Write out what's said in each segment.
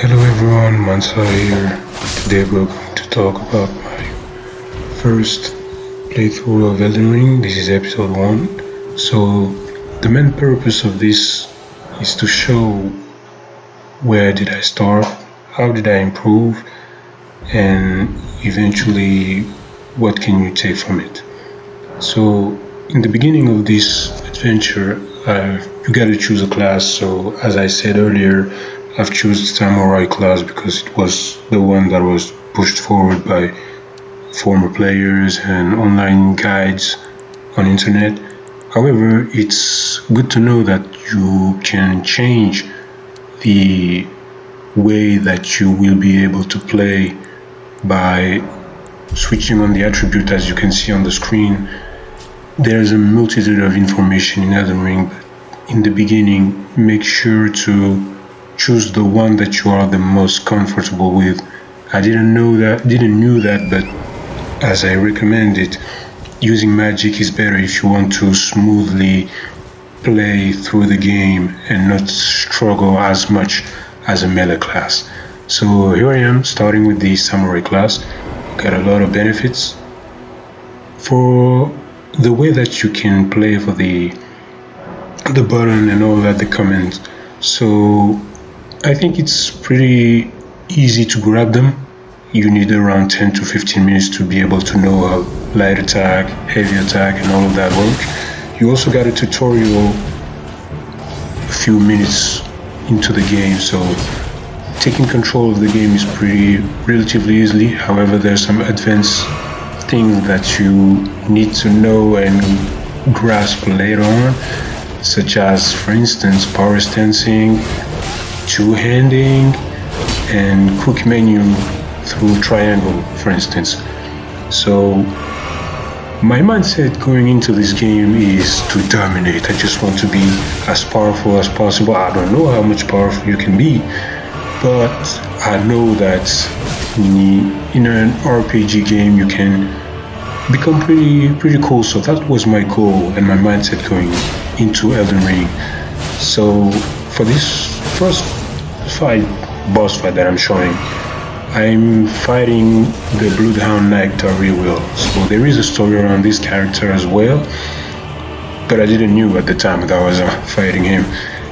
Hello everyone, Mansa here. Today we're going to talk about my first playthrough of Elden Ring. This is episode 1. So the main purpose of this is to show where did I start, how did I improve, and eventually what can you take from it. So in the beginning of this adventure, you gotta choose a class. So as I said earlier, I've chosen Samurai class because it was the one that was pushed forward by former players and online guides on internet. However, it's good to know that you can change the way that you will be able to play by switching on the attribute. As you can see on the screen, there's a multitude of information in Elden Ring, but in the beginning, make sure to choose the one that you are the most comfortable with. I didn't know that, but as I recommend it, using magic is better if you want to smoothly play through the game and not struggle as much as a melee class. So here I am, starting with the Samurai class. Got a lot of benefits. For the way that you can play for the button and all that, the commands. So I think it's pretty easy to grab them. You need around 10 to 15 minutes to be able to know how light attack, heavy attack, and all of that work. You also got a tutorial a few minutes into the game, so taking control of the game is relatively easily. However, there's some advanced things that you need to know and grasp later on, such as, for instance, power stancing, two-handing, and quick menu through triangle, for instance. So my mindset going into this game is to dominate. I just want to be as powerful as possible. I don't know how much powerful you can be, but I know that in an RPG game you can become pretty cool. So that was my goal and my mindset going into Elden Ring. So for this first boss fight that I'm showing, I'm fighting the Bloodhound Knight Will. So there is a story around this character as well, but I didn't know at the time that I was fighting him,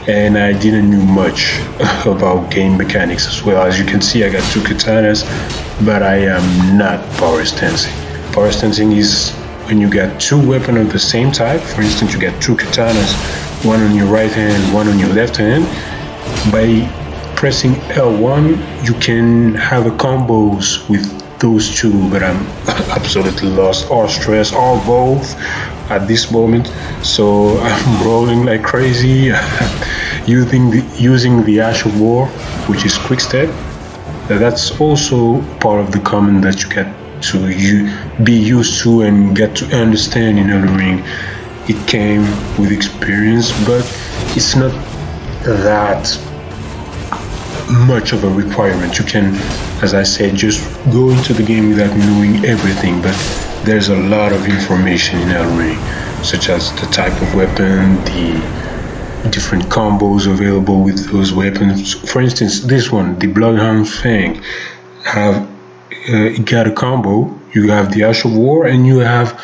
and I didn't know much about game mechanics as well. As you can see, I got 2 katanas, but I am not power stancing. Power stancing is when you get 2 weapons of the same type. For instance, you get 2 katanas, one on your right hand, one on your left hand. By pressing L1, you can have a combos with those 2, but I'm absolutely lost, or stressed, or both at this moment. So I'm rolling like crazy, using the Ash of War, which is quick step. That's also part of the command that you get to be used to and get to understand in Elden Ring. It came with experience, but it's not that much of a requirement. You can, as I said, just go into the game without knowing everything, but there's a lot of information in Elden Ring, such as the type of weapon, the different combos available with those weapons. For instance, this one, the Bloodhound Fang, it got a combo. You have the Ash of War, and you have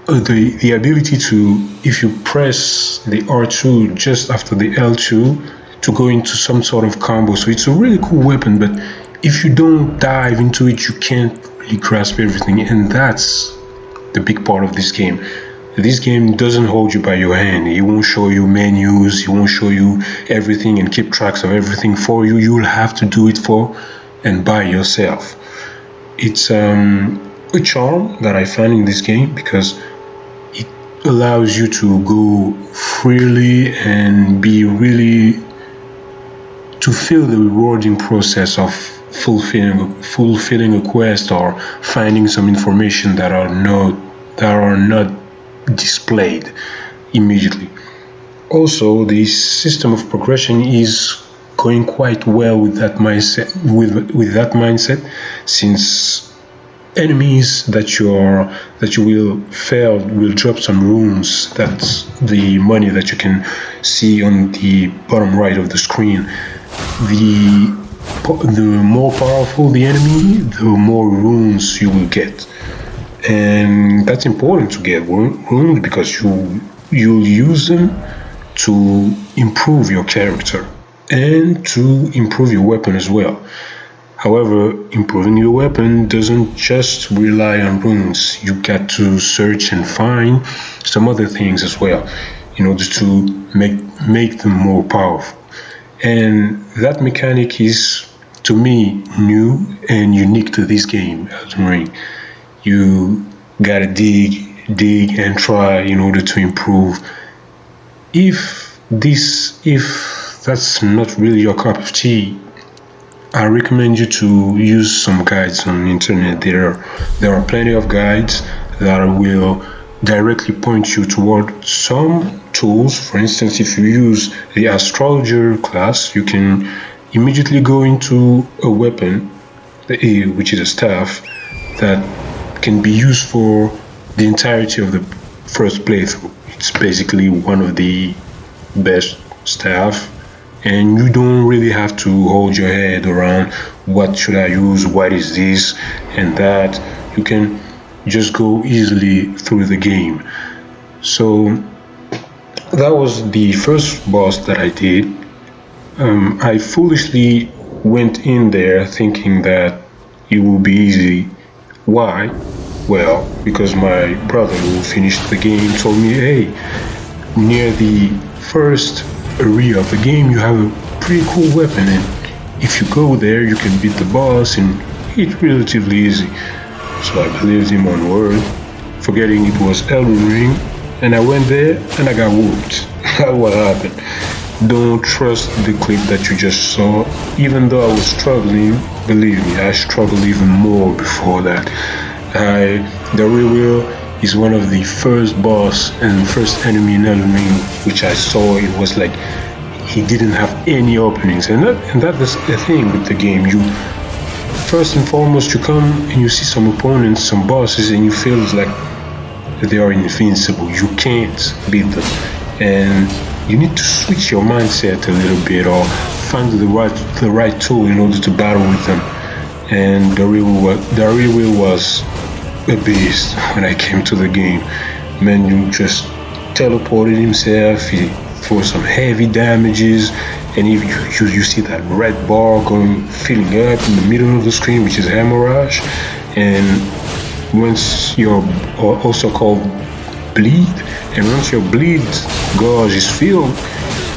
the ability to, if you press the R2 just after the L2, to go into some sort of combo. So it's a really cool weapon, but if you don't dive into it, you can't really grasp everything, and that's the big part of this game. This game doesn't hold you by your hand. It won't show you menus, it won't show you everything and keep tracks of everything for you. You'll have to do it for and by yourself. It's a charm that I find in this game, because it allows you to go freely and be really to feel the rewarding process of fulfilling a quest or finding some information that are not displayed immediately. Also, the system of progression is going quite well with that mindset, since enemies that you will fail will drop some runes. That's the money that you can see on the bottom right of the screen. The more powerful the enemy, the more runes you will get. And that's important to get runes because you'll use them to improve your character and to improve your weapon as well. However, improving your weapon doesn't just rely on runes. You got to search and find some other things as well in order to make them more powerful. And that mechanic is, to me, new and unique to this game, Elden Ring. You gotta dig and try in order to improve. If that's not really your cup of tea, I recommend you to use some guides on the internet. There are plenty of guides that will directly point you toward some tools. For instance, if you use the astrologer class, you can immediately go into a weapon, which is a staff, that can be used for the entirety of the first playthrough. It's basically one of the best staff, and you don't really have to hold your head around what should I use, what is this and that. You can just go easily through the game. So that was the first boss that I did. I foolishly went in there thinking that it will be easy. Why? Well, because my brother who finished the game told me, hey, near the first area of the game you have a pretty cool weapon, and if you go there you can beat the boss and it's relatively easy. So I believed him on word, forgetting it was Elden Ring, and I went there and I got whooped. That's what happened. Don't trust the clip that you just saw. Even though I was struggling, believe me, I struggled even more before that. The real is one of the first boss and first enemy in Elden Ring which I saw. It was like he didn't have any openings, and that is the thing with the game. You first and foremost you come and you see some opponents, some bosses, and you feel it's like they are invincible. You can't beat them, and you need to switch your mindset a little bit or find the right tool in order to battle with them. And the real was a beast when I came to the game. Menu just teleported himself, he threw some heavy damages, and if you see that red bar filling up in the middle of the screen, which is hemorrhage. And once you're also called bleed, and once your bleed gauge is filled,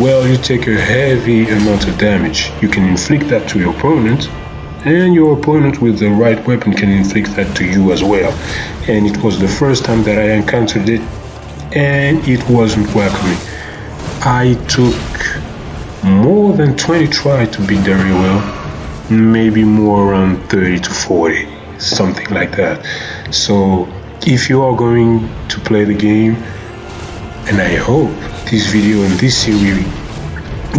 well, you take a heavy amount of damage. You can inflict that to your opponent, and your opponent with the right weapon can inflict that to you as well. And it was the first time that I encountered it, and it wasn't welcoming. I took more than 20 tries to beat Daryl, maybe more around 30 to 40, something like that. So if you are going to play the game, and I hope this video and this series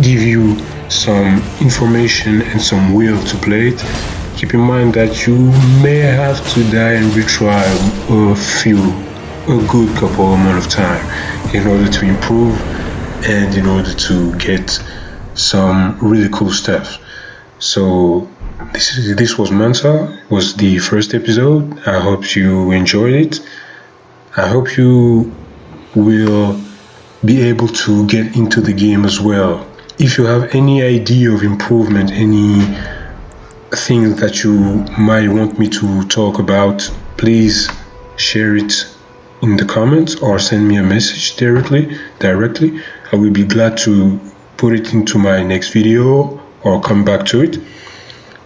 give you some information and some will to play it, keep in mind that you may have to die and retry a good couple amount of time in order to improve and in order to get some really cool stuff. So this was Mansa, was the first episode. I hope you enjoyed it. I hope you will be able to get into the game as well. If you have any idea of improvement, any thing that you might want me to talk about, please share it in the comments or send me a message directly. I will be glad to put it into my next video or come back to it.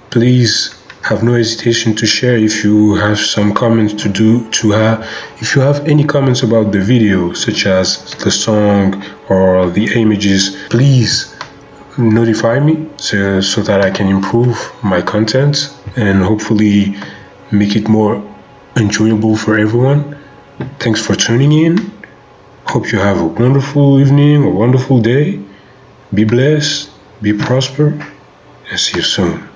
Please have no hesitation to share if you have some comments if you have any comments about the video, such as the song or the images. Please notify me so that I can improve my content and hopefully make it more enjoyable for everyone. Thanks for tuning in. Hope you have a wonderful evening or wonderful day. Be blessed, be prosper, and see you soon.